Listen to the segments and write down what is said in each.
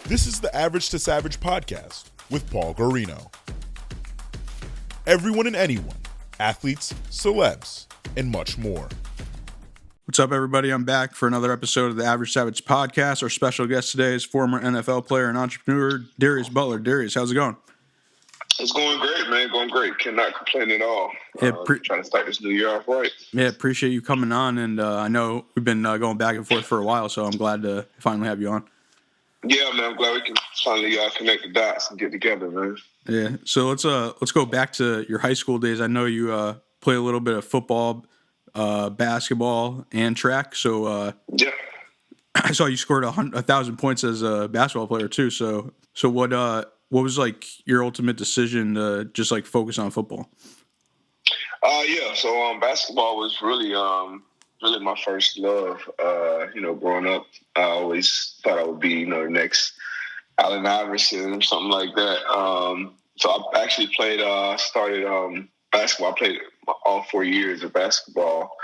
This is the Average to Savage podcast with Paul Guarino. Everyone and anyone, athletes, celebs, and much more. What's up, everybody? I'm back for another episode of the Average Savage podcast. Our special guest today is former NFL player and entrepreneur Darius Butler. Darius, how's it going? It's going great, man. Going great. Cannot complain at all. Trying to start this new year off right. Yeah, appreciate you coming on. And I know we've been going back and forth for a while, so I'm glad to finally have you on. Yeah, man. I'm glad we can finally connect the dots and get together, man. Yeah. So let's go back to your high school days. I know you play a little bit of football, basketball, and track. So yeah, I saw you scored 1,000 points as a basketball player too. So what was like your ultimate decision to just like focus on football? So basketball was really my first love. Growing up, I always thought I would be, the next Allen Iverson or something like that. So I actually started basketball. I played all 4 years of basketball.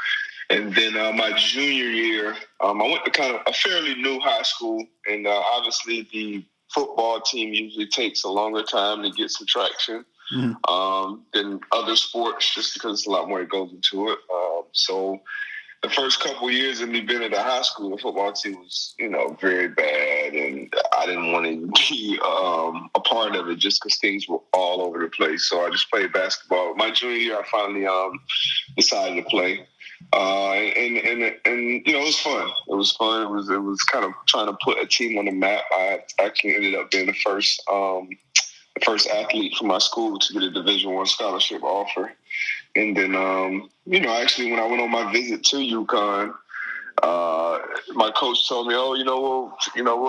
And then my junior year, I went to kind of a fairly new high school. And obviously the football team usually takes a longer time to get some traction than other sports, just because it's a lot more that goes into it. So the first couple of years of me being at the high school, the football team was, very bad, and I didn't want to be a part of it just because things were all over the place. So I just played basketball. My junior year, I finally decided to play, and it was fun. It was fun. It was kind of trying to put a team on the map. I actually ended up being the first athlete from my school to get a Division I scholarship offer. And then, actually, when I went on my visit to UConn, my coach told me, we'll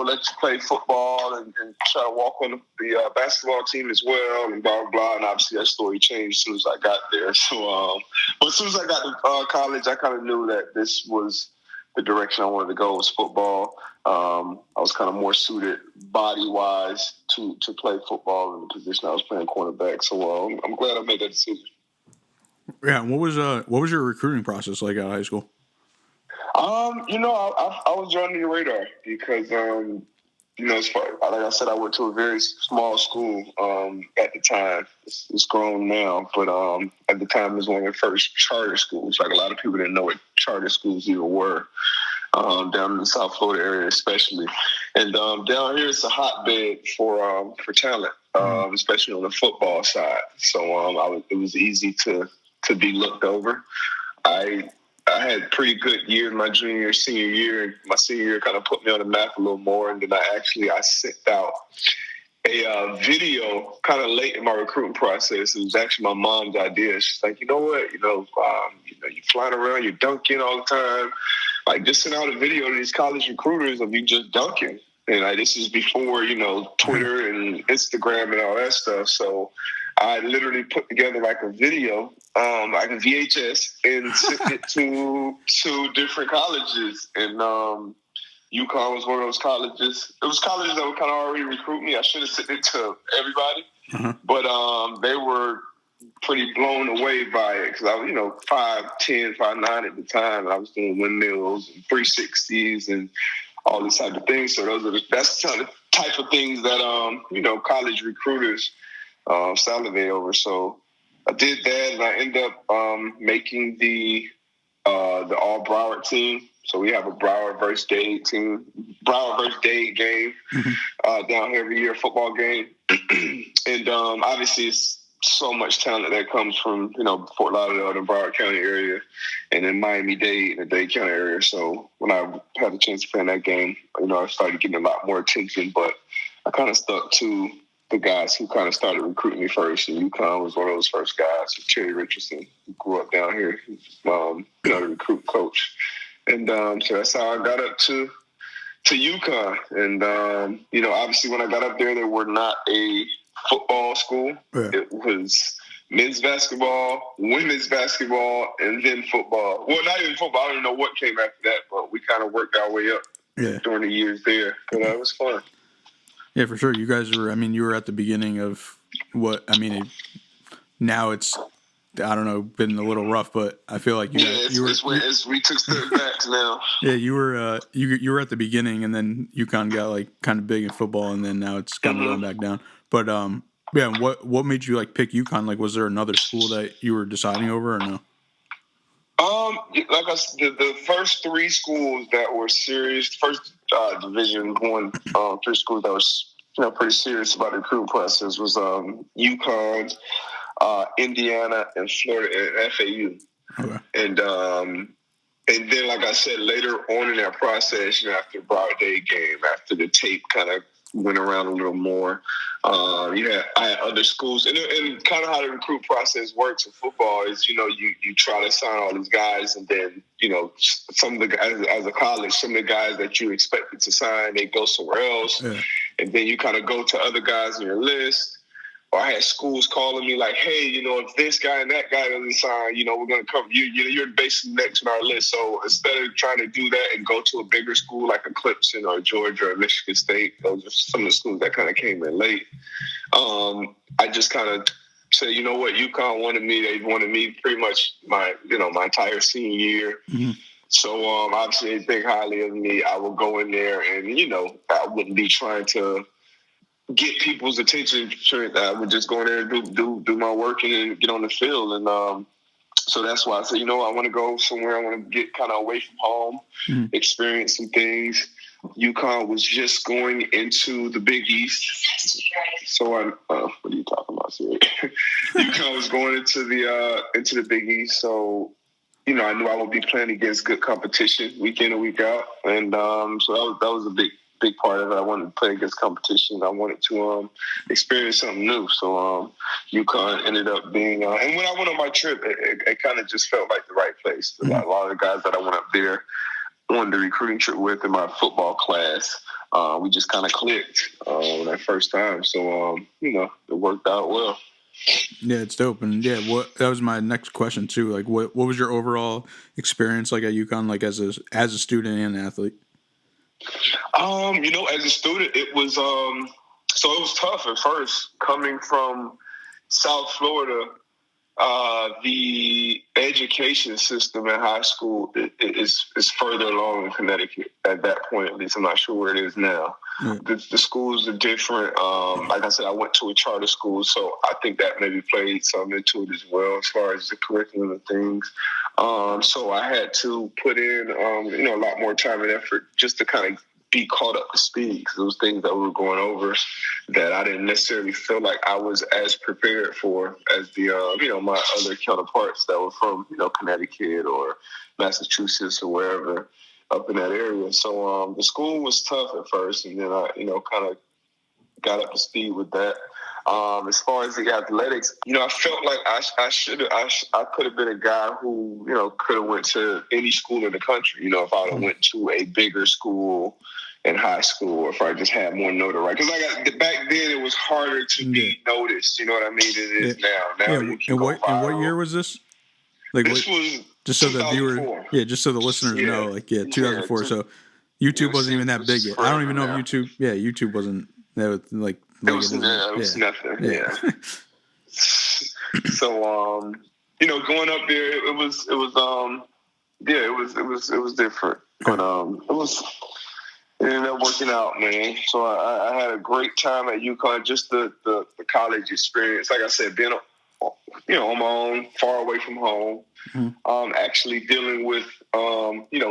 let you play football and try to walk on the basketball team as well, and blah, blah, blah. And obviously that story changed as soon as I got there. So, but as soon as I got to college, I kind of knew that this was the direction I wanted to go, was football. I was kind of more suited body-wise to play football in the position I was playing quarterback. So I'm glad I made that decision. Yeah, what was your recruiting process like out of high school? I was under the radar because, as far, like I said, I went to a very small school at the time. It's grown now, but at the time it was one of the first charter schools. Like, a lot of people didn't know what charter schools even were, down in the South Florida area especially. And down here it's a hotbed for talent, especially on the football side. So it was easy to be looked over. I had pretty good years my junior year, senior year. My senior year kind of put me on the map a little more. And then I sent out a video kind of late in my recruiting process. It was actually my mom's idea. She's like, you know what? You're flying around, you're dunking all the time. Like, just send out a video to these college recruiters of you just dunking. And this is before, Twitter and Instagram and all that stuff. So I literally put together like a video, like a VHS, and sent it to different colleges. And UConn was one of those colleges. It was colleges that would kind of already recruit me. I should have sent it to everybody. But they were pretty blown away by it because I was, 5'10", 5'9" at the time. And I was doing windmills and 360s and all this type of things. So that's the type of things that, college recruiters salivate over. So I did that, and I ended up making the All Broward team. So we have a Broward versus Dade team, Broward versus Dade game down here every year, football game. And obviously it's so much talent that comes from, Fort Lauderdale and Broward County area, and then Miami-Dade in the Dade County area. So when I had a chance to play in that game, I started getting a lot more attention, but I kind of stuck to the guys who kind of started recruiting me first. And UConn was one of those first guys. Terry Richardson, who grew up down here, the recruit coach. And so that's how I got up to UConn. And, obviously when I got up there, they were not a football school. Yeah. It was men's basketball, women's basketball, and then football. Well, not even football. I don't even know what came after that, but we kind of worked our way up during the years there. But it was fun. Yeah, for sure. You guys were, you were at the beginning of now it's I don't know, been a little rough, but I feel like we took step backs now. Yeah, you were at the beginning, and then UConn got like kind of big in football, and then now it's kind of going back down. But yeah, what made you like pick UConn? Like, was there another school that you were deciding over, or no? Like I said, the first three schools that were serious, first Division I, three schools that was pretty serious about the recruiting process was UConn, Indiana, and Florida, and FAU. Okay. And then, like I said, later on in that process, after the Broad Day game, after the tape kind of went around a little more, I had other schools. And kind of how the recruit process works in football is, you try to sign all these guys, and then, some of the guys, as a college, some of the guys that you expected to sign, they go somewhere else. Yeah. And then you kind of go to other guys on your list. Or I had schools calling me like, hey, if this guy and that guy doesn't sign, we're going to cover you. You're basically next on our list. So instead of trying to do that and go to a bigger school like a Clemson or Georgia or Michigan State, those are some of the schools that kind of came in late. I just kind of said, you know what, UConn wanted me. They wanted me pretty much my entire senior year. Mm-hmm. So obviously they think highly of me. I will go in there and, I wouldn't be trying to get people's attention. I would just go in there and do my work and get on the field. And so that's why I said, I want to go somewhere. I want to get kind of away from home, experience some things. UConn was just going into the Big East. So what are you talking about, Siri? UConn was going into the Big East. So, I knew I would be playing against good competition week in and week out. And so that was a big part of it. I wanted to play against competition. I wanted to experience something new. So UConn ended up being and when I went on my trip, it kind of just felt like the right place. Mm-hmm. A lot of the guys that I went up there on the recruiting trip with in my football class, we just kind of clicked that first time. So it worked out well. Yeah, it's dope. And yeah, that was my next question too. Like, what was your overall experience like at UConn, like as a student and an athlete? As a student, it was so it was tough at first coming from South Florida. The education system in high school is further along in Connecticut at that point. At least I'm not sure where it is now. Mm. The schools are different. Like I said, I went to a charter school, so I think that maybe played some into it as well as far as the curriculum and things. So I had to put in a lot more time and effort just to kind of be caught up to speed, because those things that we were going over that I didn't necessarily feel like I was as prepared for as the my other counterparts that were from Connecticut or Massachusetts or wherever up in that area. So the school was tough at first, and then I kind of got up to speed with that. As far as the athletics, I felt like I could have been a guy who could have went to any school in the country. If I would have went to a bigger school in high school, or if I just had more notoriety. Because back then it was harder to be noticed. You know what I mean? It is now. And what year was this? Like this was just so the viewer, just so the listeners know, 2004. So YouTube wasn't even that big yet. I don't even know if YouTube. Yeah, YouTube wasn't like. It was nothing. Yeah. So going up there, it was different, but it ended up working out, man. So I had a great time at UConn. Just the college experience, like I said, being on my own, far away from home. Mm-hmm. Actually dealing with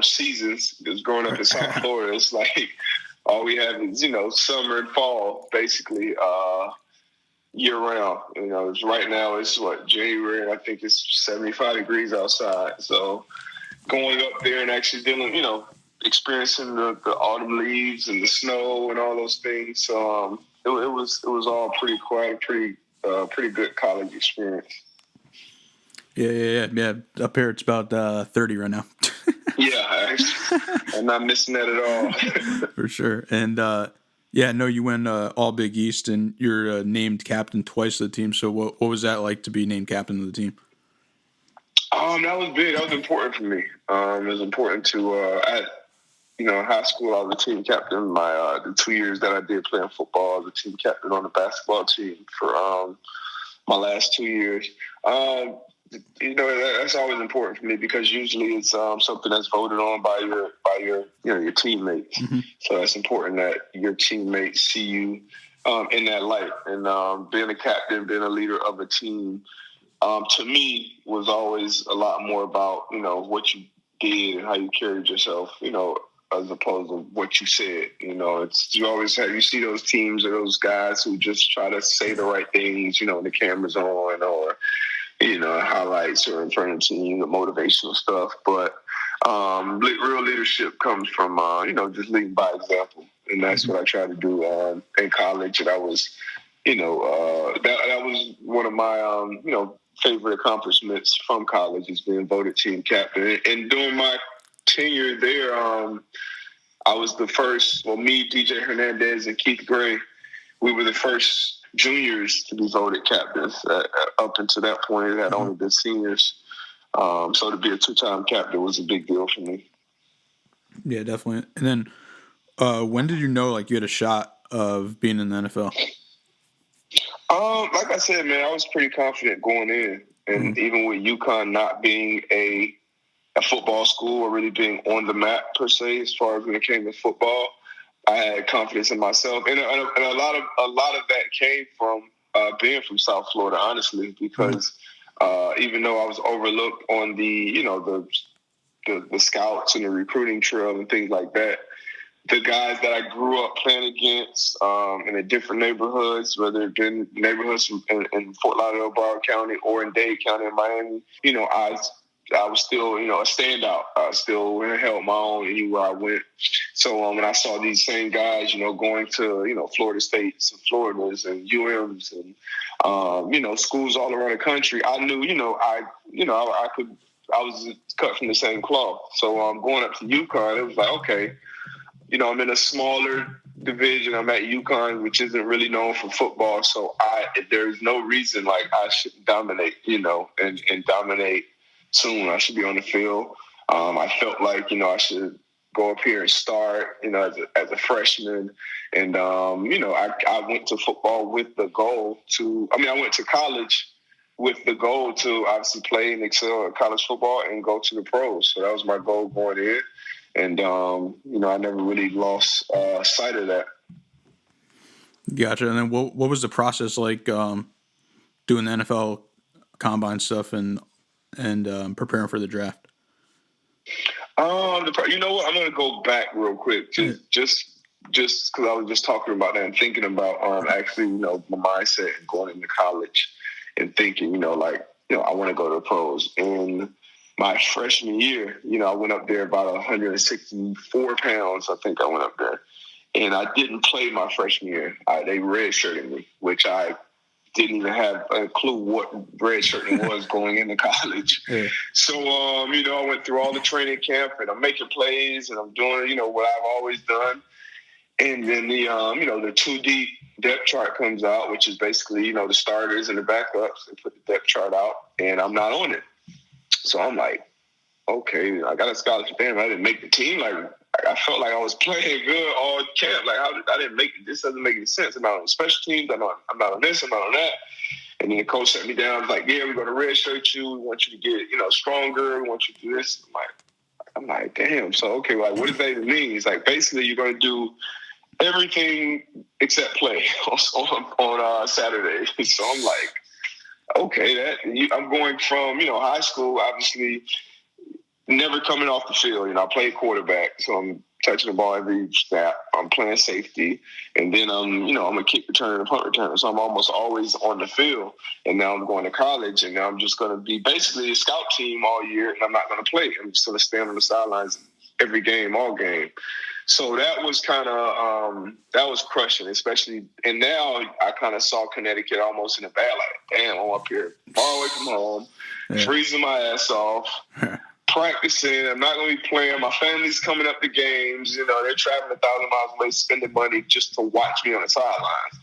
seasons. Because growing up in South Florida, it's like all we have is summer and fall, basically year round. Right now it's January, and I think it's 75 degrees outside. So going up there and actually dealing, experiencing the autumn leaves and the snow and all those things. So it was all pretty quiet, pretty good college experience. Yeah. Up here it's about 30 right now. Yeah, I'm not missing that at all. For sure. And I know you went all Big East, and you're named captain twice of the team. So what was that like to be named captain of the team? That was big. That was important for me. It was important to in high school, I was the team captain. The 2 years that I did playing football, I was the team captain on the basketball team for my last 2 years. that's always important for me because usually it's something that's voted on by your teammates. Mm-hmm. So it's important that your teammates see you in that light. And being a captain, being a leader of a team, to me was always a lot more about what you did and how you carried yourself. As opposed to what you said. You see those teams or those guys who just try to say the right things, when the camera's on or, highlights or in front of the team, the motivational stuff. But real leadership comes from, just leading by example. And that's what I try to do in college. And I was, that was one of my, favorite accomplishments from college is being voted team captain. And during my tenure there, I was the first, me, DJ Hernandez, and Keith Gray, we were the first juniors to be voted captains. Up until that point, it had only been seniors. So to be a two-time captain was a big deal for me. Yeah, definitely. And then when did you know, you had a shot of being in the NFL? Like I said, man, I was pretty confident going in. And even with UConn not being a football school or really being on the map per se, as far as when it came to football, I had confidence in myself, and a lot of that came from being from South Florida, honestly, because even though I was overlooked on the scouts and the recruiting trail and things like that, the guys that I grew up playing against in the different neighborhoods, whether it been neighborhoods in Fort Lauderdale, Broward County, or in Dade County in Miami, I was still, a standout. I still held my own anywhere I went. So when I saw these same guys, going to, Florida States and Floridas and UMs and, schools all around the country, I knew, I was cut from the same cloth. So going up to UConn, it was like, okay, I'm in a smaller division. I'm at UConn, which isn't really known for football. So there's no reason I shouldn't dominate, and dominate soon. I should be on the field. I felt like, I should go up here and start, as a freshman. And, I went to football with the goal I went to college with the goal to obviously play and excel at college football and go to the pros. So that was my goal going in. And, I never really lost sight of that. Gotcha. And then what was the process like doing the NFL combine stuff and preparing for the draft? You know what? I'm going to go back real quick, just because I was just talking about that and thinking about actually, my mindset and going into college and thinking, I want to go to the pros. In my freshman year, I went up there about 164 pounds. I think I went up there, and I didn't play my freshman year. They redshirted me, which I didn't even have a clue what redshirting was going into college. Yeah. So, I went through all the training camp and I'm making plays and I'm doing, what I've always done. And then the 2 deep depth chart comes out, which is basically, the starters and the backups. They put the depth chart out and I'm not on it. So I'm like, okay, I got a scholarship in. I didn't make the team. I felt like I was playing good all camp. I didn't make it. This doesn't make any sense. I'm not on the special teams. I'm not on this. I'm not on that. And then the coach set me down. Like, yeah, we're going to redshirt you. We want you to get, stronger. We want you to do this. I'm like, damn. So, okay, what does that even mean? He's like, basically, you're going to do everything except play on Saturday. So I'm like, okay, I'm going from, high school, obviously, never coming off the field. I played quarterback, so I'm touching the ball every snap. I'm playing safety, and then I'm a kick returner and a punt returner. So I'm almost always on the field. And now I'm going to college, and now I'm just going to be basically a scout team all year, and I'm not going to play. I'm just going to stand on the sidelines every game, all game. So that was kind of that was crushing, especially. And now I kind of saw Connecticut almost in a bad light. Damn, I'm up here far away from home, freezing my ass off. Practicing, I'm not going to be playing. My family's coming up to games. They're traveling 1,000 miles away, spending money just to watch me on the sidelines.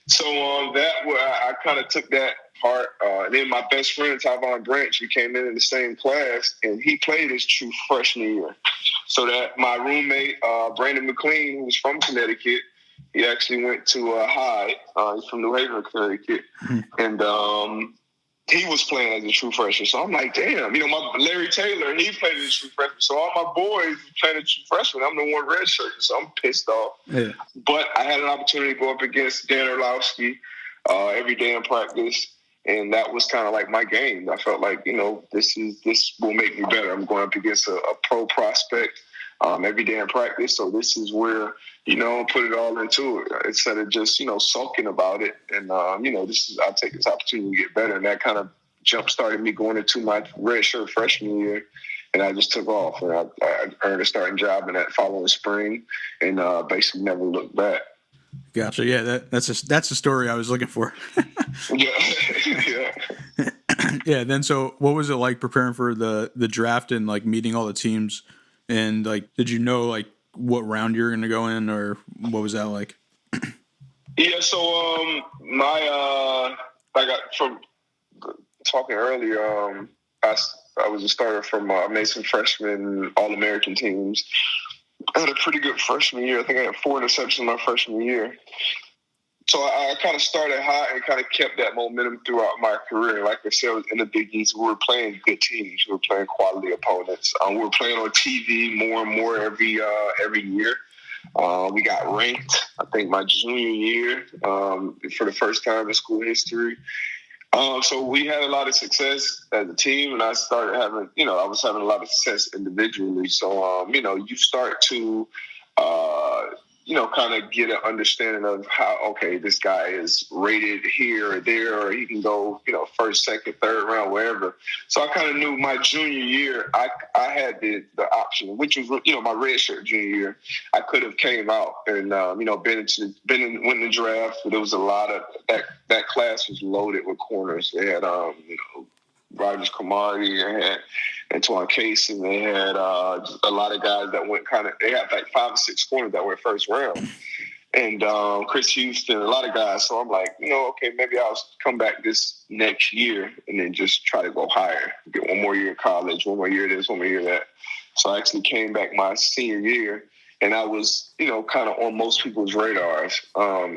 So I kind of took that part. And then my best friend, Tyvon Branch, he came in the same class, and he played his true freshman year. So that my roommate, Brandon McLean, who was from Connecticut, he actually went to Hyde. He's from New Haven, Connecticut. Mm-hmm. And he was playing as a true freshman. So I'm like, damn, my Larry Taylor, he played as a true freshman. So all my boys playing as a true freshman. I'm the one redshirt. So I'm pissed off. Yeah. But I had an opportunity to go up against Dan Orlowski every day in practice. And that was kind of like my game. I felt like, this will make me better. I'm going up against a pro prospect every day in practice. So this is where, put it all into it instead of just, sulking about it. And, I'll take this opportunity to get better. And that kind of jump-started me going into my redshirt freshman year. And I just took off. And I earned a starting job in that following spring and basically never looked back. Gotcha. Yeah, that's the story I was looking for. Yeah. Yeah. Then, so what was it like preparing for the draft and like meeting all the teams? And like, did you know like what round you're going to go in, or what was that like? Yeah. So I got from talking earlier. I was a starter from I made some freshman All-American teams. I had a pretty good freshman year. I think I had 4 interceptions my freshman year. So I kind of started hot and kind of kept that momentum throughout my career. Like I said, in the Big East, we were playing good teams. We were playing quality opponents. We were playing on TV more and more every year. We got ranked, I think, my junior year for the first time in school history. So we had a lot of success as a team, and I started having, I was having a lot of success individually. So, you start to, kind of get an understanding of how, okay, this guy is rated here or there, or he can go, first, second, third round, wherever. So I kind of knew my junior year, I had the option, which was, my redshirt junior year. I could have came out and, went in the draft, but there was a lot of that class was loaded with corners. They had, Rogers Kamari, they had Antoine Case, and they had a lot of guys that went they had like 5 or 6 corners that went first round. And Chris Houston, a lot of guys. So I'm like, okay, maybe I'll come back this next year and then just try to go higher. Get one more year of college, one more year of this, one more year of that. So I actually came back my senior year, and I was, kind of on most people's radars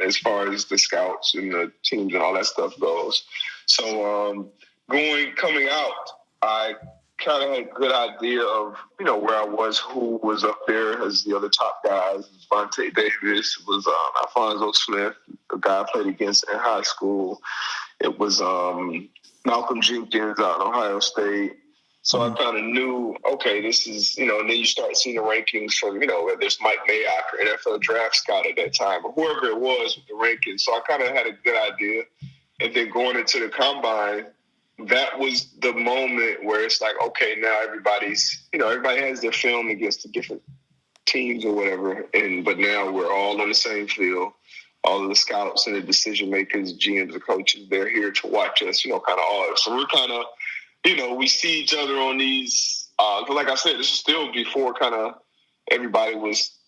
as far as the scouts and the teams and all that stuff goes. So coming out, I kind of had a good idea of, where I was, who was up there as the other top guys. Vontae Davis, it was Alfonso Smith, a guy I played against in high school. It was Malcolm Jenkins out in Ohio State. So I kind of knew, okay, this is, and then you start seeing the rankings from, whether it's Mike Mayock or NFL draft scout at that time, or whoever it was with the rankings. So I kind of had a good idea. And then going into the combine, that was the moment where it's like, okay, now everybody has their film against the different teams or whatever. But now we're all on the same field. All of the scouts and the decision makers, GMs, the coaches, they're here to watch us, kind of all. So we're kind of, we see each other on these, like I said, this is still before kind of everybody was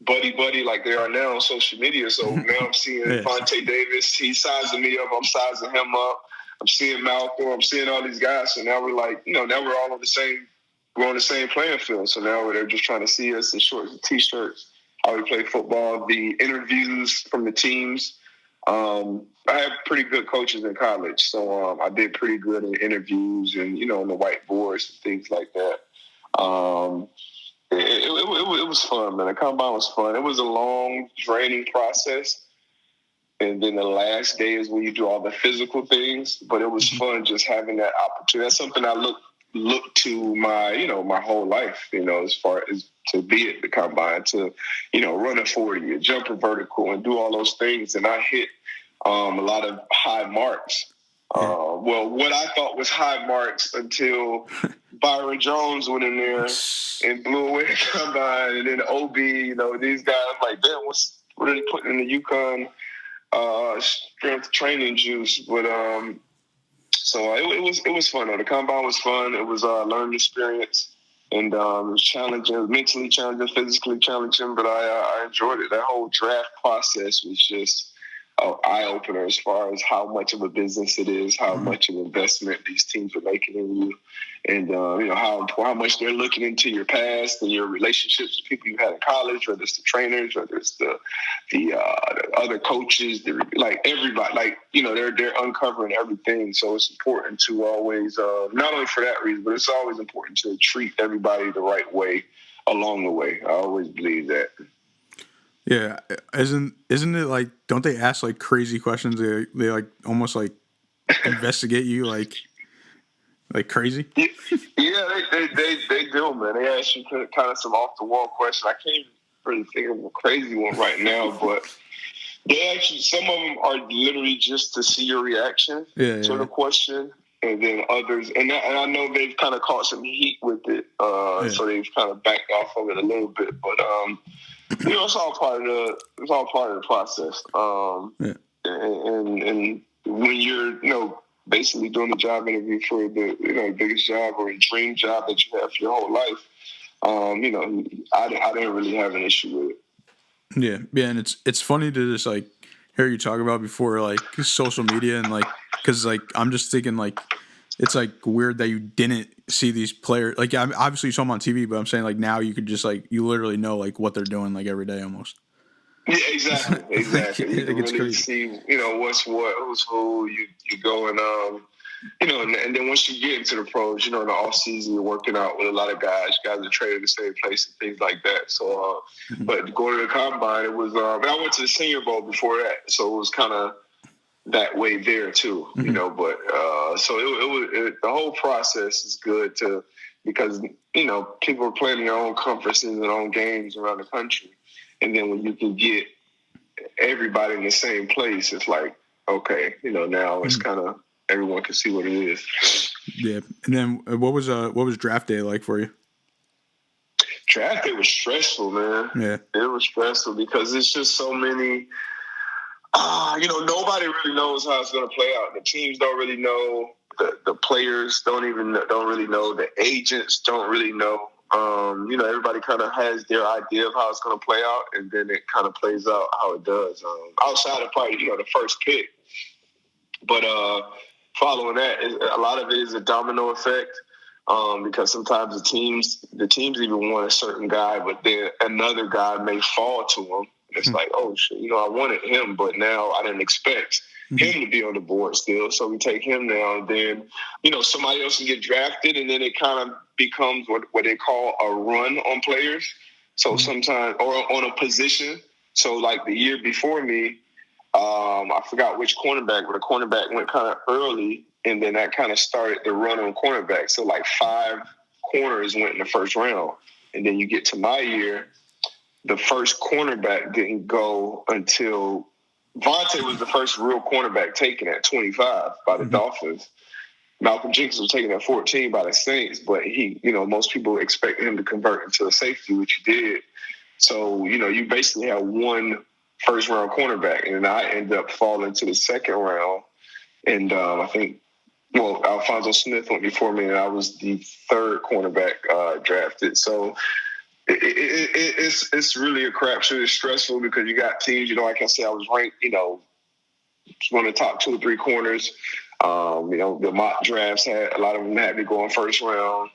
buddy like they are now on social media. So now I'm seeing Vontae Davis, he's sizing me up, I'm sizing him up. I'm seeing Malcolm, I'm seeing all these guys. So now we're like, now we're all on the same playing field. So now they're just trying to see us in shorts and T-shirts, how we play football, the interviews from the teams. I had pretty good coaches in college. So I did pretty good in interviews and, on the whiteboards and things like that. It was fun, man. The combine was fun. It was a long, draining process. And then the last day is when you do all the physical things. But it was fun just having that opportunity. That's something I look to my whole life, as far as to be at the combine, to, run a 40, jump a vertical, and do all those things. And I hit a lot of high marks. Well, what I thought was high marks until Byron Jones went in there and blew away the combine. And then OB, these guys, I'm like, damn, what are they putting in the UConn strength training juice? But so it was fun though. The combine was fun. It was a learning experience, and it was challenging, mentally challenging, physically challenging. But I enjoyed it. That whole draft process was just eye opener as far as how much of a business it is, how much of an investment these teams are making in you, and how much they're looking into your past and your relationships with people you had in college, whether it's the trainers, whether it's the other coaches, like everybody, like they're uncovering everything. So it's important to always, not only for that reason, but it's always important to treat everybody the right way along the way. I always believe that. Yeah, isn't it like, don't they ask like crazy questions? They like almost like investigate you like crazy. Yeah, they do, man. They ask you kind of some off the wall questions. I can't really think of a crazy one right now, but they actually, some of them are literally just to see your reaction to the question, and then others, and I know they've kind of caught some heat with it, so they've kind of backed off of it a little bit, but it's all part of the process. And when you're basically doing the job interview for the biggest job or a dream job that you have for your whole life, I didn't really have an issue with it. Yeah, and it's funny to just like hear you talk about before like social media and like, because like I'm just thinking like it's like weird that you didn't see these players. Like obviously you saw them on TV, but I'm saying like now you could just like you literally know like what they're doing like every day almost. Yeah, exactly. You can really crazy. see what's what, who's who. You go and and then once you get into the pros, in the off season you're working out with a lot of guys. Guys are traded the same place and things like that. So, but going to the combine, it was. And I went to the Senior Bowl before that, so it was kind of that way there too. But so it the whole process is good because people are playing their own conferences and their own games around the country, and then when you can get everybody in the same place, it's like okay, now it's kind of. Everyone can see what it is. Yeah, and then what was draft day like for you? Draft day was stressful, man. Yeah, it was stressful because it's just so many. Nobody really knows how it's going to play out. The teams don't really know. The players don't really know. The agents don't really know. Everybody kind of has their idea of how it's going to play out, and then it kind of plays out how it does. Outside of probably the first pick, but following that, a lot of it is a domino effect because sometimes the teams even want a certain guy, but then another guy may fall to them. It's like, oh shit, I wanted him, but now I didn't expect him to be on the board still, so we take him now. And then somebody else can get drafted, and then it kind of becomes what they call a run on players. So sometimes, or on a position. So like the year before me. I forgot which cornerback, but a cornerback went kind of early, and then that kind of started the run on cornerback. So like 5 corners went in the first round, and then you get to my year, the first cornerback didn't go until Vontae was the first real cornerback taken at 25 by the Dolphins. Malcolm Jenkins was taken at 14 by the Saints, but he, most people expected him to convert into a safety, which he did. So, you basically have one first round cornerback, and I ended up falling to the second round. And I think, Alfonso Smith went before me, and I was the third cornerback drafted. So it's really a crapshoot. It's stressful because you got teams. Like I said, I was ranked, one of the top 2 or 3 corners. The mock drafts had a lot of them had me going first round.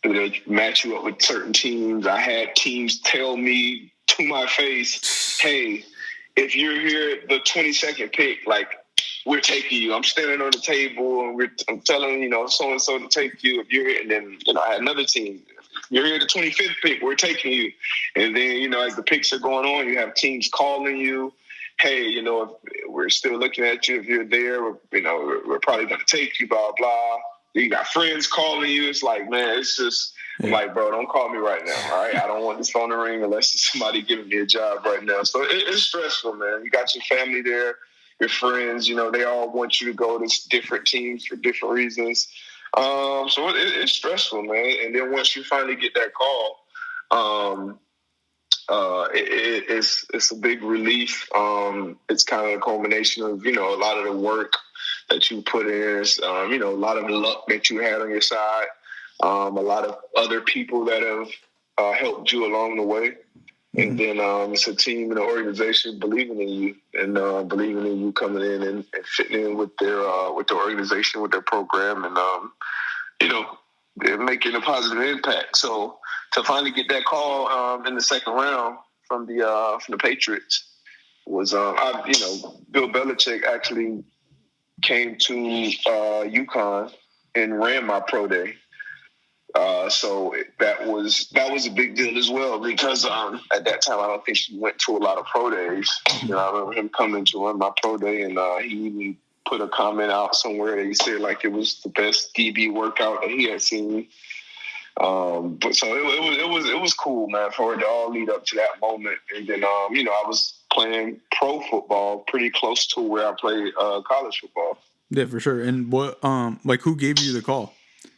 They match you up with certain teams. I had teams tell me to my face, hey, if you're here at the 22nd pick, like, we're taking you. I'm standing on the table, and I'm telling, so-and-so to take you. If you're here, and then, I had another team. If you're here at the 25th pick, we're taking you. And then, as the picks are going on, you have teams calling you, hey, if we're still looking at you. If you're there, we're probably going to take you, blah, blah. You got friends calling you. It's like, man, it's just... I'm like, bro, don't call me right now, all right? I don't want this phone to ring unless it's somebody giving me a job right now. So it's stressful, man. You got your family there, your friends, they all want you to go to different teams for different reasons. So it's stressful, man. And then once you finally get that call, it's a big relief. It's kind of a culmination of, a lot of the work that you put in, a lot of the luck that you had on your side. A lot of other people that have helped you along the way. And then it's a team and an organization believing in you and believing in you coming in and fitting in with their organization, with their program, and they're making a positive impact. So to finally get that call in the second round from the Patriots was Bill Belichick actually came to UConn and ran my pro day. So that was a big deal as well because at that time I don't think he went to a lot of pro days. I remember him coming to run my pro day, and he even put a comment out somewhere that he said like it was the best DB workout that he had seen. But so it was cool, man, for it to all lead up to that moment. And then I was playing pro football pretty close to where I played college football. Yeah, for sure. And what who gave you the call?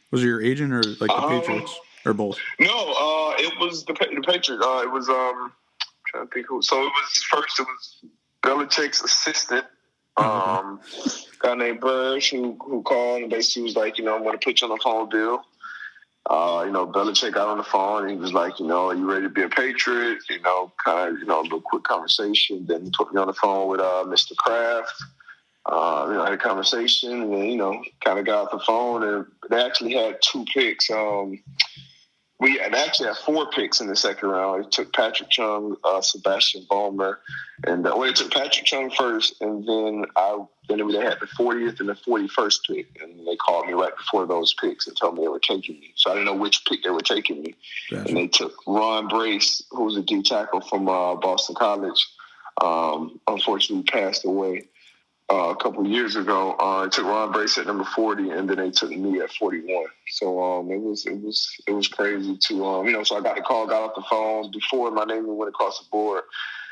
Was it your agent or like the Patriots or both? No, it was the Patriots. It was trying to think who. So it was Belichick's assistant, guy named Burge, who called and basically was like, I'm going to put you on the phone with Bill. Belichick got on the phone and he was like, are you ready to be a Patriot? A little quick conversation. Then he put me on the phone with Mr. Kraft. I had a conversation and then, kind of got off the phone, and they actually had 2 picks. We actually had 4 picks in the second round. It took Patrick Chung, Sebastian Ballmer, and it took Patrick Chung first, and then they had the 40th and the 41st pick, and they called me right before those picks and told me they were taking me. So I didn't know which pick they were taking me. Gotcha. And they took Ron Brace, who was a D tackle from Boston College. Unfortunately, passed away a couple of years ago. It took Ron Brace at number 40, and then they took me at 41. So it was crazy to So I got the call, got off the phone before my name went across the board,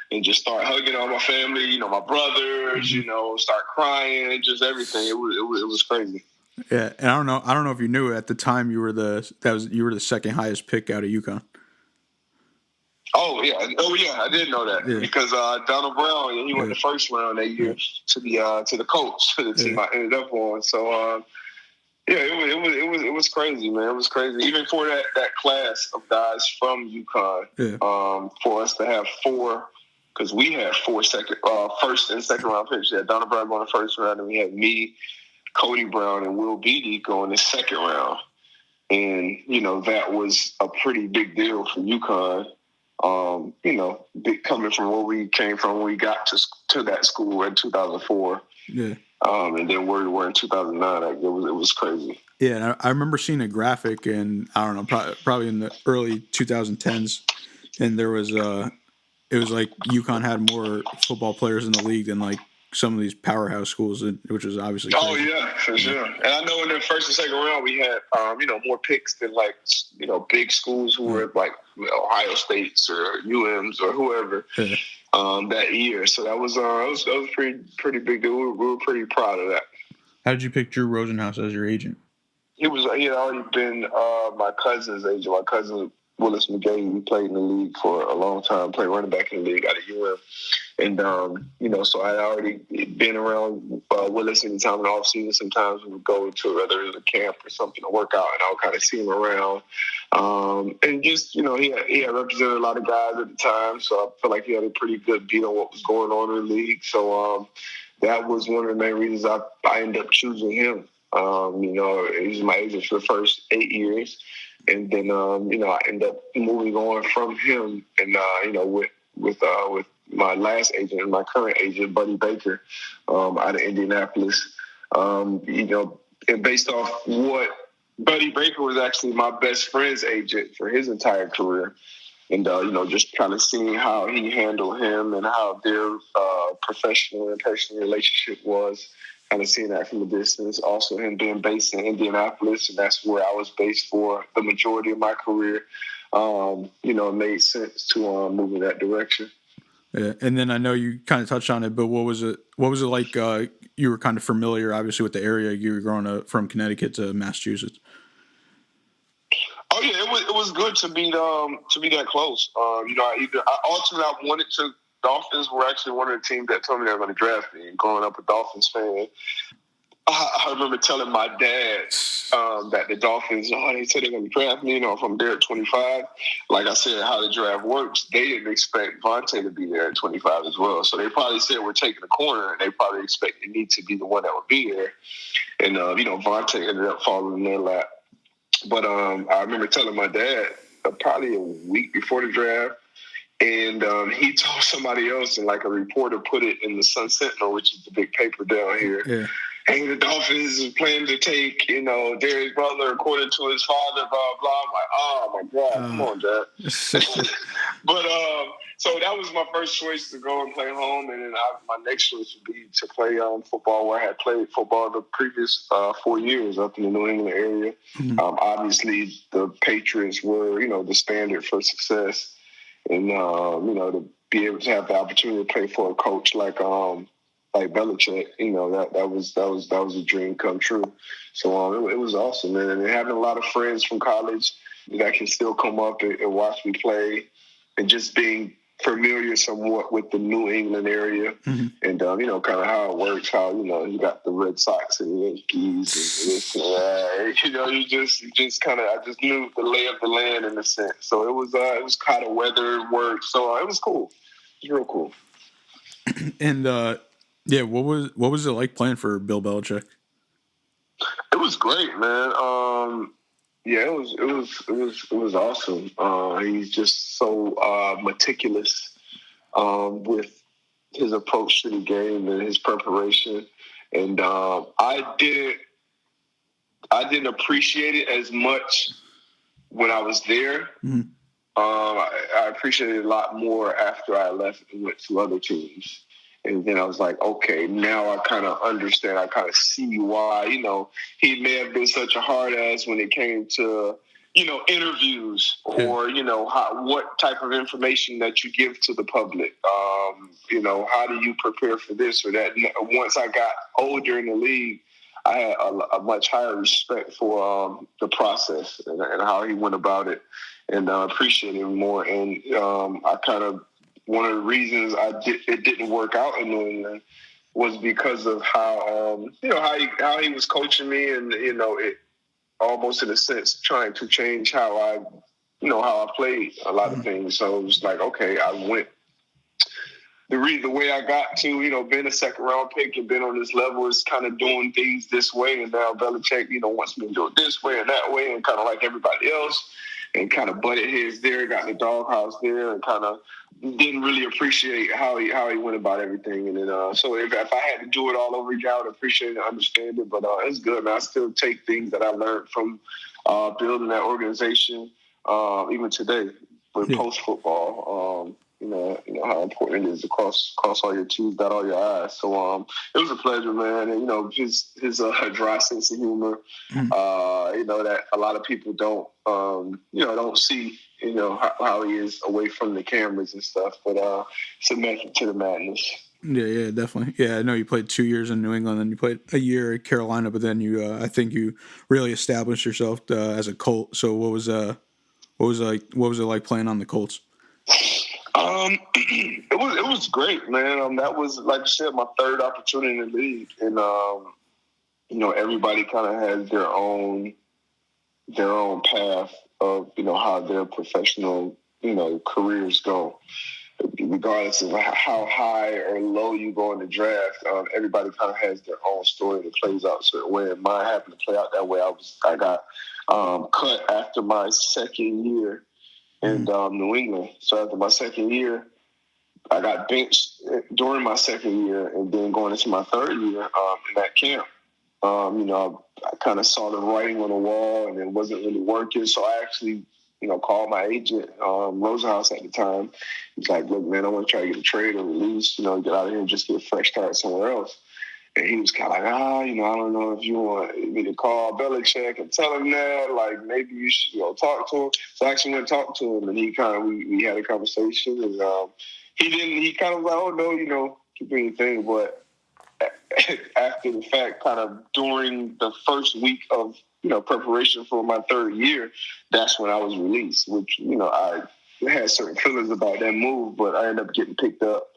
and just start hugging all my family, my brothers, start crying, just everything. It was crazy. Yeah, and I don't know if you knew at the time you were the second highest pick out of UConn. Oh yeah, I did know that because Donald Brown, he went the first round that year to the Colts, to the team I ended up on. So it was crazy, man. It was crazy, even for that class of guys from UConn. For us to have 4, because we had 4 first and second round picks. We had Donald Brown going the first round, and we had me, Cody Brown, and Will Beatty going the second round. And that was a pretty big deal for UConn. Coming from where we came from when we got to that school in 2004. Yeah. And then where we were in 2009, it was crazy. Yeah, and I remember seeing a graphic, and I don't know, probably in the early 2010s, and there was it was like UConn had more football players in the league than like some of these powerhouse schools, which is obviously crazy. Oh yeah, for sure. And I know in the first and second round we had more picks than like big schools who were like Ohio States or UMs or whoever that year. So that was pretty big deal. We were pretty proud of that. How did you pick Drew Rosenhaus as your agent? He had already been my cousin's agent. My cousin Willis McGahee, he played in the league for a long time, played running back in the league out of UM. And, so I had already been around Willis anytime in the offseason. Sometimes we would go to whether it was a camp or something to work out, and I would kind of see him around. And just, he had represented a lot of guys at the time, so I felt like he had a pretty good beat on what was going on in the league. So that was one of the main reasons I ended up choosing him. He was my agent for the first 8 years. And then, I ended up moving on from him and, with my last agent and my current agent, Buddy Baker, out of Indianapolis. And based off what Buddy Baker was actually my best friend's agent for his entire career. And, just kind of seeing how he handled him and how their professional and personal relationship was. Kind of seeing that from a distance. Also, him being based in Indianapolis, and that's where I was based for the majority of my career. It made sense to move in that direction. Yeah, and then I know you kind of touched on it, but what was it like? You were kind of familiar, obviously, with the area. You were growing up from Connecticut to Massachusetts. Oh yeah, it was good to be that close. Ultimately I wanted to. Dolphins were actually one of the teams that told me they were going to draft me. And growing up a Dolphins fan, I remember telling my dad that the Dolphins, they said they're going to draft me, if I'm there at 25. Like I said, how the draft works, they didn't expect Vontae to be there at 25 as well. So they probably said we're taking a corner, and they probably expected me to be the one that would be there. And, Vontae ended up falling in their lap. But I remember telling my dad probably a week before the draft, and he told somebody else, and like a reporter put it in the Sun Sentinel, which is the big paper down here. Yeah. Hey, the Dolphins is planning to take, Darius Butler according to his father, blah, blah. I'm like, oh, my God, come on, Dad. But so that was my first choice to go and play home. And then my next choice would be to play football, where I had played football the previous 4 years up in the New England area. Mm-hmm. Obviously, the Patriots were, the standard for success. And, to be able to have the opportunity to play for a coach like Belichick, that was a dream come true. So it was awesome, man. And having a lot of friends from college that can still come up and watch me play, and just being familiar somewhat with the New England area, mm-hmm. and kind of how it works. How you got the Red Sox and the Yankees and this and that. You just kind of, I just knew the lay of the land in a sense. So it was kind of weather work. So it was cool. It was real cool. And yeah, what was it like playing for Bill Belichick? It was great, man. Yeah, it was awesome. He's just so meticulous with his approach to the game and his preparation, and I didn't appreciate it as much when I was there. Mm-hmm. I appreciated it a lot more after I left and went to other teams. And then I was like, okay, now I kind of understand. I kind of see why, he may have been such a hard ass when it came to, interviews or, what type of information that you give to the public. How do you prepare for this or that? Once I got older in the league, I had a much higher respect for the process and how he went about it, and appreciated it more. And I kind of, one of the reasons it didn't work out in New England was because of how how he was coaching me, and it almost in a sense trying to change how I played a lot of things. So it was like, okay, I went the way I got to being a second round pick and been on this level is kind of doing things this way, and now Belichick wants me to do it this way and that way, and kind of like everybody else. And kind of butted heads there, got in the doghouse there, and kind of didn't really appreciate how he went about everything. And then, so if I had to do it all over again, I would appreciate it and understand it. But it's good, man. I still take things that I learned from building that organization, even today with post football. How important it is to cross all your T's, dot all your I's. So it was a pleasure, man. And his dry sense of humor, that a lot of people don't see, how he is away from the cameras and stuff. But it's a method to the madness. Yeah, definitely. Yeah, I know you played 2 years in New England, and you played a year at Carolina, but then you, I think you really established yourself as a Colt. So what was it like playing on the Colts? It was great, man. That was, like you said, my third opportunity in the league, and everybody kind of has their own path of how their professional careers go. Regardless of how high or low you go in the draft, everybody kind of has their own story that plays out a certain way. And mine happened to play out that way. I got cut after my second year in New England. So after my second year, I got benched during my second year, and then going into my third year in that camp. I kind of saw the writing on the wall, and it wasn't really working. So I actually, called my agent, Rosenhaus at the time. He's like, "Look, man, I want to try to get a trade or release, get out of here and just get a fresh start somewhere else." And he was kind of like, I don't know if you want me to call Belichick and tell him that, like, maybe you should talk to him. So I actually went and talked to him, and he kind of, we had a conversation, and he kind of was like, "Oh, no, keep doing your thing." But after the fact, kind of during the first week of, preparation for my third year, that's when I was released, which, I had certain feelings about that move, but I ended up getting picked up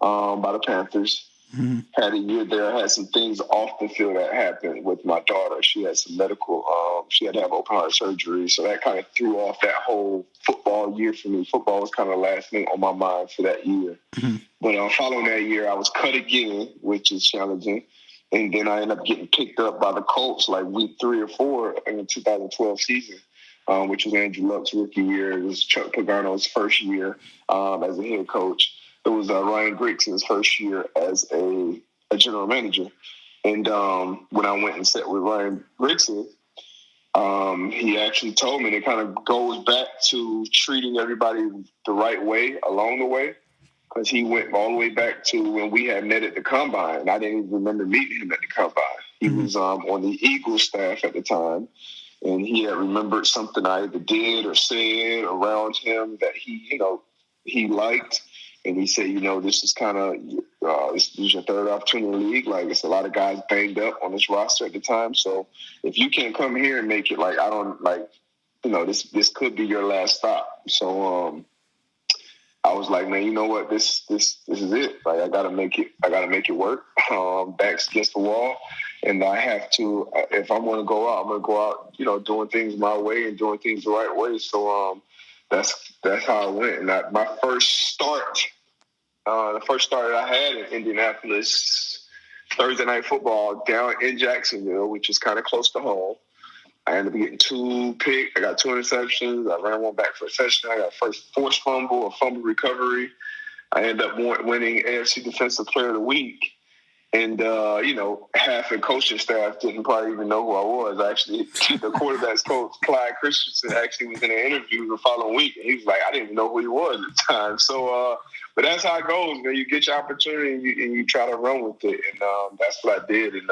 by the Panthers. had a year there. I had some things off the field that happened with my daughter. She had some medical, she had to have open heart surgery. So that kind of threw off that whole football year for me. Football was kind of the last thing on my mind for that year. But following that year, I was cut again, which is challenging. And then I ended up getting picked up by the Colts like week 3 or 4 in the 2012 season, which was Andrew Luck's rookie year. It was Chuck Pagano's first year as a head coach. It was Ryan Griggson's first year as a general manager. And when I went and sat with Ryan Grigson, he actually told me, and it kind of goes back to treating everybody the right way along the way. Because he went all the way back to when we had met at the Combine. I didn't even remember meeting him at the Combine. He was on the Eagles staff at the time. And he had remembered something I either did or said around him that he liked. And he said, this is kind of, this is your third opportunity in the league. Like, it's a lot of guys banged up on this roster at the time. So if you can't come here and make it, like, I don't, like, this could be your last stop. So I was like, man, you know what? This is it. Like, I gotta make it work. Backs against the wall. And I have to, if I'm going to go out, I'm going to go out, doing things my way and doing things the right way. So that's how I went. And my first start, the first start that I had in Indianapolis, Thursday Night Football down in Jacksonville, which is kind of close to home. I ended up getting 2 picks. I got 2 interceptions. I ran one back for a touchdown. I got first forced fumble, a fumble recovery. I ended up winning AFC Defensive Player of the Week. And, half the coaching staff didn't probably even know who I was. Actually, the quarterback's coach, Clyde Christensen, actually was in an interview the following week. And he was like, I didn't even know who he was at the time. So, but that's how it goes, man. You get your opportunity and you try to run with it. And that's what I did. And,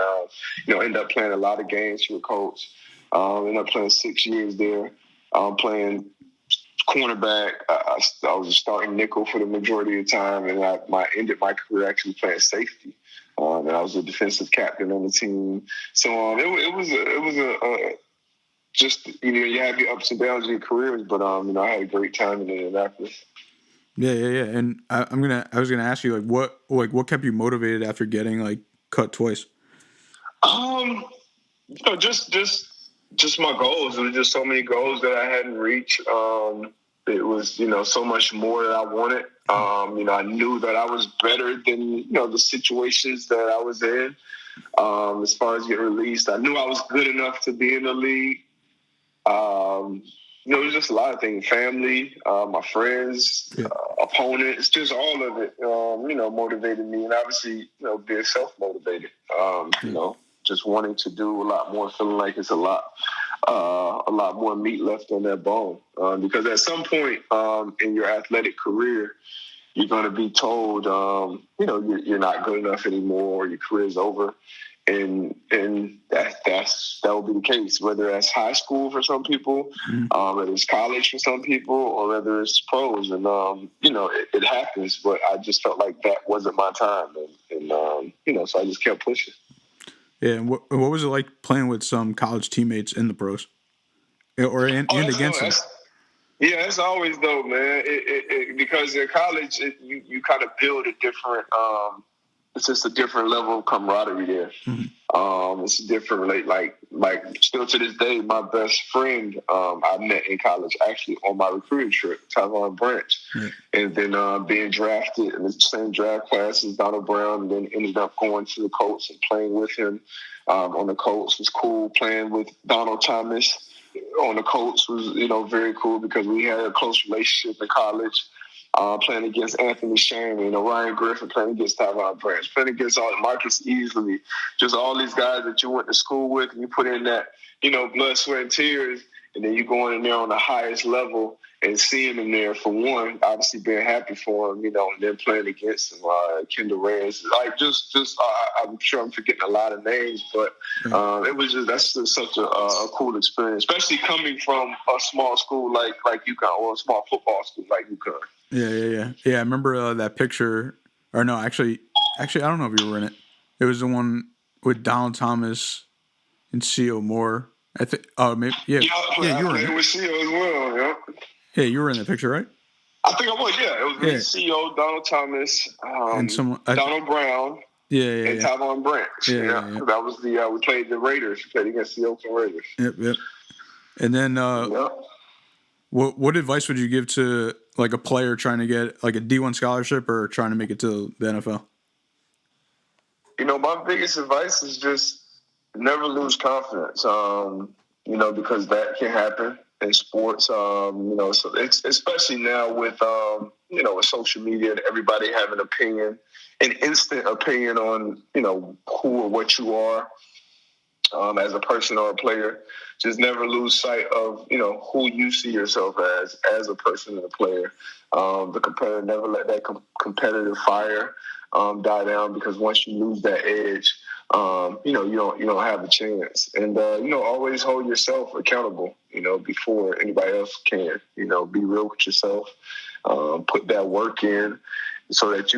ended up playing a lot of games for the Colts. Ended up playing 6 years there. Playing cornerback. I was a starting nickel for the majority of the time. And I ended my career actually playing safety. And I was a defensive captain on the team. So it was just you have your ups and downs in your careers, but I had a great time in Indianapolis. Yeah. And I was gonna ask you what kept you motivated after getting cut twice? Just my goals. There were just so many goals that I hadn't reached. It was, so much more that I wanted. I knew that I was better than, the situations that I was in. As far as getting released, I knew I was good enough to be in the league. It was just a lot of things. Family, my friends, opponents, just all of it, motivated me. And obviously, being self-motivated, just wanting to do a lot more, feeling like it's a lot more meat left on that bone. Because at some point in your athletic career, you're going to be told, you're not good enough anymore, your career's over. And that will be the case, whether that's high school for some people, whether it's college for some people, or whether it's pros. And, it happens, but I just felt like that wasn't my time. And so I just kept pushing. Yeah, and what was it like playing with some college teammates in the pros, and against them? Yeah, it's always dope, man. Because in college, you kind of build a different. It's just a different level of camaraderie there. It's different, like still to this day, my best friend I met in college actually on my recruiting trip, Tyvon Branch, and then being drafted in the same draft class as Donald Brown, and then ended up going to the Colts and playing with him on the Colts was cool. Playing with Donald Thomas on the Colts was very cool because we had a close relationship in college. Playing against Anthony Sherman, Ryan Griffin, playing against Tyvon Branch, playing against Marcus Easley, just all these guys that you went to school with, and you put in that, blood, sweat, and tears, and then you go in there on the highest level and seeing them there for one, obviously being happy for them, and then playing against them, Kendall Reyes, I'm sure I'm forgetting a lot of names, but it was that's just such a cool experience, especially coming from a small school like UConn, or a small football school like UConn. Yeah. I remember that picture. Or no, actually, I don't know if you were in it. It was the one with Donald Thomas and C.O. Moore. I think. Oh, maybe. Yeah, you were in it. With C.O. as well. Yeah. Yeah, you were in the picture, right? I think I was. Yeah, it was C.O., Donald Thomas, and Donald Brown. Yeah. Tyvon Branch. Yeah. That was we played the Raiders. We played against the Oakland Raiders. Yep. And then what advice would you give to like a player trying to get like a D1 scholarship or trying to make it to the NFL? My biggest advice is just never lose confidence. Because that can happen in sports. So it's especially now with with social media and everybody having an instant opinion on who or what you are as a person or a player. Just never lose sight of who you see yourself as a person and a player. The competitor, never let that competitive fire die down, because once you lose that edge, you don't have a chance. And always hold yourself accountable, before anybody else can. Be real with yourself. Put that work in, so that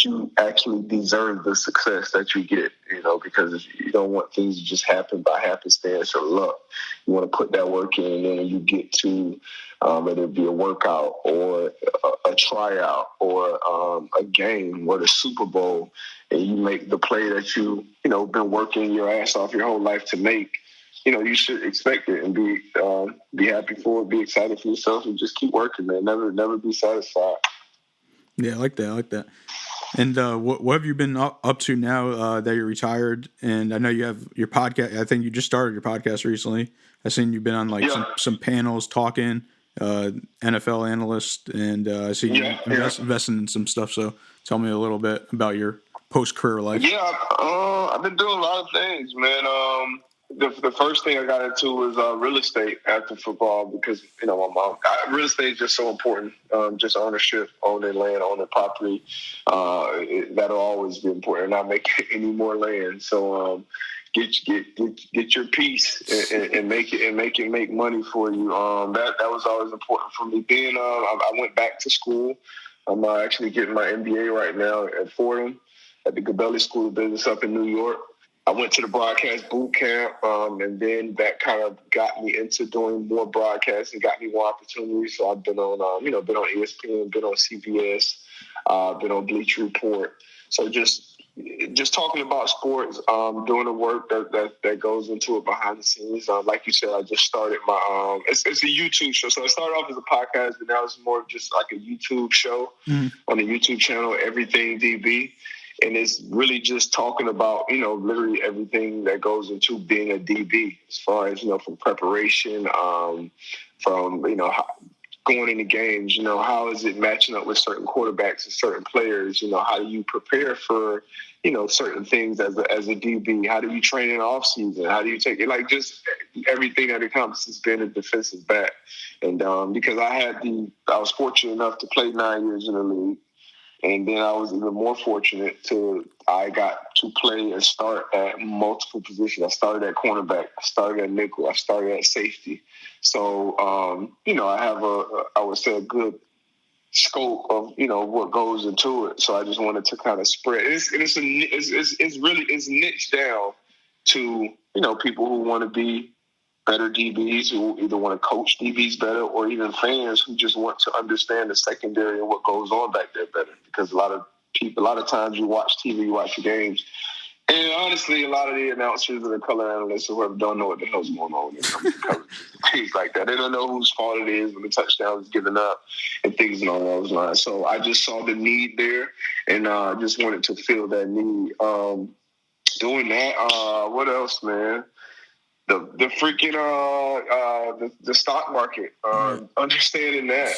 you actually deserve the success that you get. Because you don't want things to just happen by happenstance or luck. You want to put that work in, and then when you get to whether it be a workout or a tryout or a game or the Super Bowl, and you make the play that you been working your ass off your whole life to make, you should expect it and be happy for it, be excited for yourself, and just keep working, man. Never be satisfied. Yeah, I like that. And what have you been up to now that you're retired? And I know you have your podcast. I think you just started your podcast recently. I've seen you've been on some panels talking, NFL analyst, and I see you investing in some stuff. So tell me a little bit about your post-career life. Yeah, I've been doing a lot of things, man. The first thing I got into was real estate after football, because my mom. Real estate is just so important. Just ownership, owning land, owning property. That'll always be important. Not making any more land. So get your piece and make it make money for you. That was always important for me. I went back to school. I'm actually getting my MBA right now at Fordham, at the Gabelli School of Business up in New York. I went to the broadcast boot camp, and then that kind of got me into doing more broadcasting, got me more opportunities. So I've been on, been on ESPN, been on CBS, been on Bleacher Report. So just talking about sports, doing the work that goes into it behind the scenes. Like you said, I just started my it's a YouTube show. So it started off as a podcast, but now it's more of just like a YouTube show on the YouTube channel, Everything DB. And it's really just talking about, literally everything that goes into being a DB, as far as, from preparation, from, going into games, how is it matching up with certain quarterbacks and certain players? How do you prepare for, certain things as a DB? How do you train in off season? How do you take it? Like, just everything that encompasses being a defensive back. And because I was fortunate enough to play 9 years in the league. And then I was even more fortunate I got to play and start at multiple positions. I started at cornerback, I started at nickel, I started at safety. So, I have I would say a good scope of, what goes into it. So I just wanted to kind of spread. It's niched down to, people who want to be better DBs, who either want to coach DBs better, or even fans who just want to understand the secondary and what goes on back there better. Because a lot of times you watch TV, you watch the games, and honestly, a lot of the announcers and the color analysts or whoever don't know what the hell's going on when it comes to coverage, things like that. They don't know whose fault it is when the touchdown is given up and things along those lines. So I just saw the need there, and I just wanted to fill that need. Doing that, what else, man? The freaking the stock market, understanding that,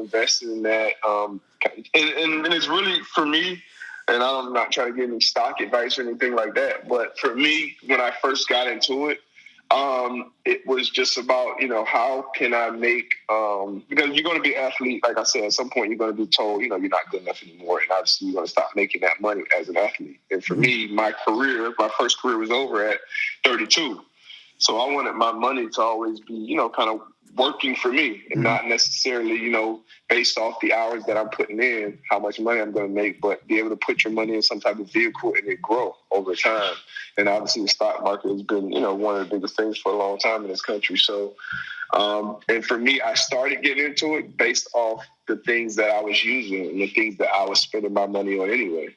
investing in that, and it's really, for me, and I'm not trying to give any stock advice or anything like that, but for me, when I first got into it, it was just about, how can I make, because you're going to be an athlete, like I said, at some point you're going to be told, you're not good enough anymore, and obviously you're going to stop making that money as an athlete. And for me, my first career was over at 32. So I wanted my money to always be, kind of working for me, and not necessarily, based off the hours that I'm putting in, how much money I'm going to make, but be able to put your money in some type of vehicle and it grow over time. And obviously the stock market has been, one of the biggest things for a long time in this country. So, and for me, I started getting into it based off the things that I was using and the things that I was spending my money on anyway.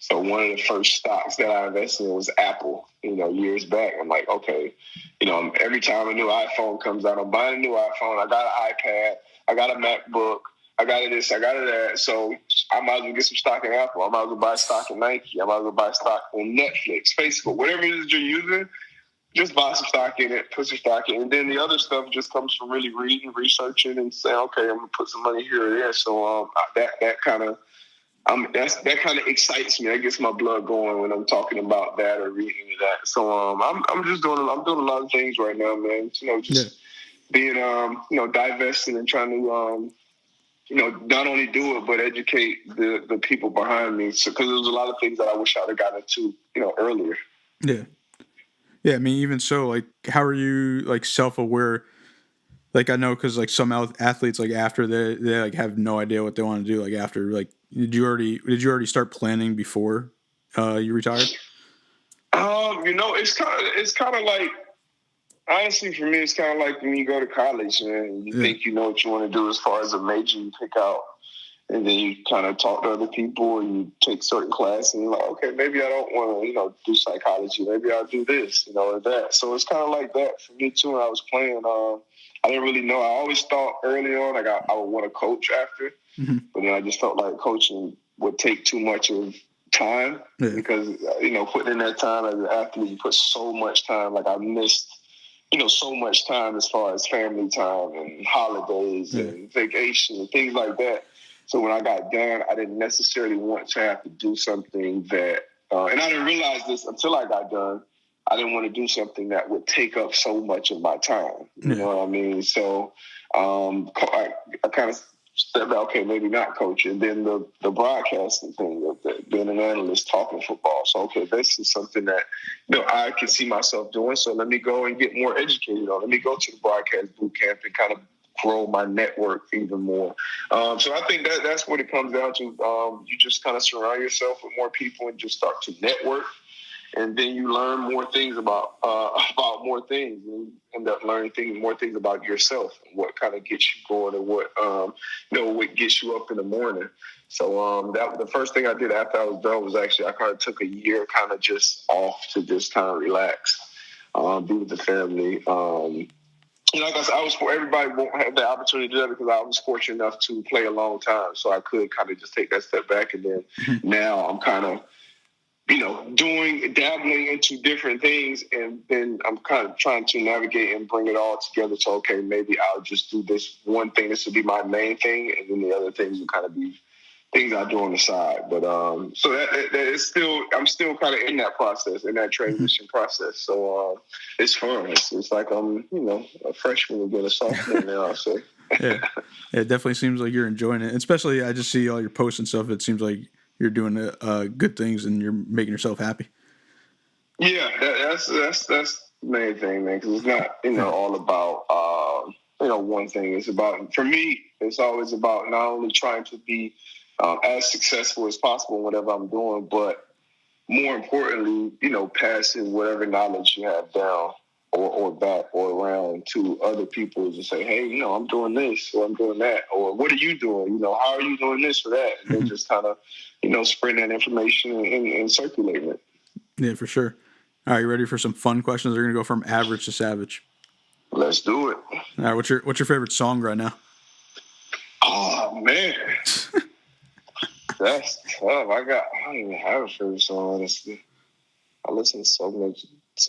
So one of the first stocks that I invested in was Apple, years back. I'm like, okay, every time a new iPhone comes out, I'm buying a new iPhone. I got an iPad. I got a MacBook. I got this. I got that. So I might as well get some stock in Apple. I might as well buy stock in Nike. I might as well buy stock on Netflix, Facebook, whatever it is you're using. Just buy some stock in it, put some stock in it. And then the other stuff just comes from really reading, researching, and saying, okay, I'm going to put some money here or there. So that kind of excites me. That gets my blood going when I'm talking about that or reading that. So I'm doing a lot of things right now, man. Just being divesting and trying to not only do it but educate the people behind me. So because there's a lot of things that I wish I'd have gotten into earlier. Yeah. Yeah, I mean, even so, like, how are you, like, self-aware? Like, I know because, like, some athletes, like, after they like, have no idea what they want to do, like, after, like, did you already start planning before you retired? It's kind of like, honestly, for me, it's kind of like when you go to college, man, you think you know what you want to do as far as a major you pick out. And then you kind of talk to other people and you take certain classes and you're like, okay, maybe I don't want to, do psychology. Maybe I'll do this, or that. So it's kind of like that for me too. When I was playing, I didn't really know. I always thought early on, like I would want to coach after, but then I just felt like coaching would take too much of time because, putting in that time as an athlete, you put so much time. Like I missed, so much time as far as family time and holidays and vacation and things like that. So when I got done, I didn't necessarily want to have to do something that, and I didn't realize this until I got done, I didn't want to do something that would take up so much of my time. You know what I mean? So I kind of stepped out, okay, maybe not coaching. Then the broadcasting thing, being an analyst, talking football. So, okay, this is something that, I can see myself doing. So let me go and get more educated on. Let me go to the broadcast boot camp and kind of grow my network even more. So I think that's what it comes down to. You just kind of surround yourself with more people and just start to network. And then you learn more things about more things, and end up learning more things about yourself and what kind of gets you going and what what gets you up in the morning. So that the first thing I did after I was done was actually I kind of took a year kind of just off to just kind of relax, be with the family. Like I said, everybody won't have the opportunity to do that because I was fortunate enough to play a long time, so I could kind of just take that step back, and then now I'm kind of dabbling into different things, and then I'm kind of trying to navigate and bring it all together. So, okay, maybe I'll just do this one thing. This will be my main thing, and then the other things will kind of be things I do on the side. But so that is still, I'm still kind of in that process, in that transition process. So it's fun. It's like I'm, a freshman again, a sophomore now, I'll say. Yeah, it definitely seems like you're enjoying it. Especially, I just see all your posts and stuff. It seems like you're doing good things and you're making yourself happy. Yeah, that's the main thing, man. Because it's not all about one thing. It's about, for me, it's always about not only trying to be as successful as possible in whatever I'm doing, but more importantly, passing whatever knowledge you have down or back or around to other people to say, hey, I'm doing this or I'm doing that, or what are you doing? How are you doing this or that? And then just kind of, spreading that information and circulating it. Yeah, for sure. All right, you ready for some fun questions? They're going to go from average to savage. Let's do it. All right, what's your favorite song right now? Oh, man. That's tough. I don't even have a favorite song, honestly. I listen to so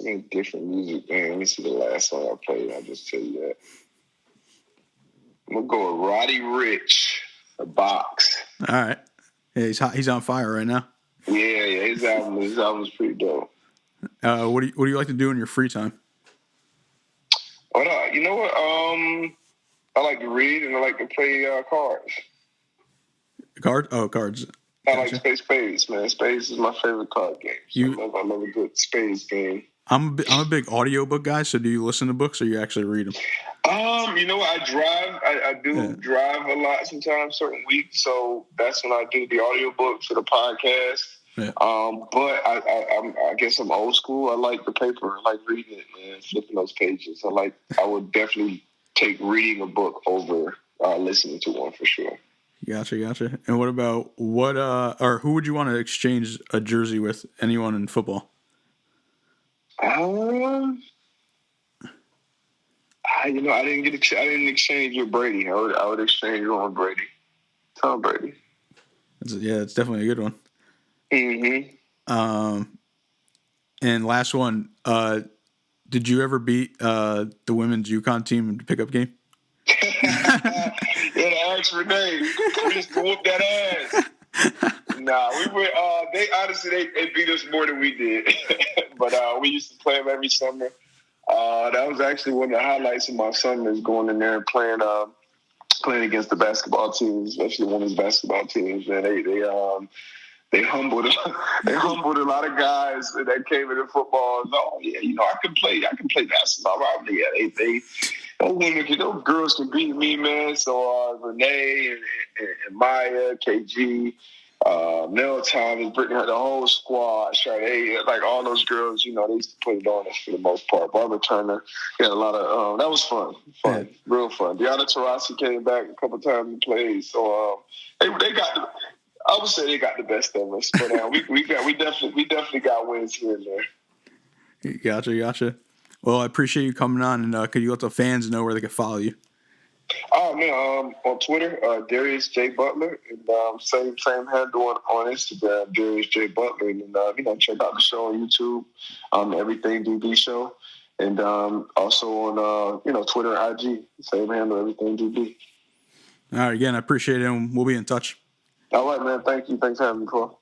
many different music. Man, let me see the last song I played. I'll just tell you that. I'm going to go with Roddy Ricch, The Box. All right. Yeah, he's hot. He's on fire right now. Yeah, his album's pretty dope. What do you like to do in your free time? You know what? I like to read and I like to play cards. Cards? Oh, cards. I like spades, man. Spades is my favorite card game. So I love a good spades game. I'm a big audiobook guy, so do you listen to books or you actually read them? You know what? I drive. I do drive a lot sometimes, certain weeks. So that's when I do the audiobooks or the podcast. Yeah. But I guess I'm old school. I like the paper. I like reading it, man, flipping those pages. I would definitely take reading a book over listening to one for sure. Gotcha. And what about or who would you want to exchange a jersey with? Anyone in football? I didn't exchange with Brady. I would exchange one with Brady. Tom Brady. It's definitely a good one. Mm-hmm. And last one, did you ever beat the women's UConn team in the pickup game? Yeah, ask Renee. We used to whoop that ass. Nah, we were. They honestly they beat us more than we did, but we used to play them every summer. That was actually one of the highlights of my summer is going in there and playing against the basketball teams, especially women's basketball teams. And they humbled a lot of guys that came into football. And, oh yeah, I can play basketball. Right? Yeah, those girls can beat me, man. So Renee and Maya, KG, Mel Thomas, Brittany, the whole squad, Sade, like all those girls, they used to put it on us for the most part. Barbara Turner, had a lot of that was fun, real fun. Deanna Taurasi came back a couple times and played. So they got I would say they got the best of us, but we definitely got wins here and there. Gotcha. Well, I appreciate you coming on, and could you let the fans know where they can follow you? Oh man, on Twitter, Darius J Butler, and same handle on Instagram, Darius J Butler, and check out the show on YouTube, Everything DB Show, and also on Twitter and IG, same handle, Everything DB. All right, again, I appreciate it, and we'll be in touch. All right, man. Thank you. Thanks for having me, Cole.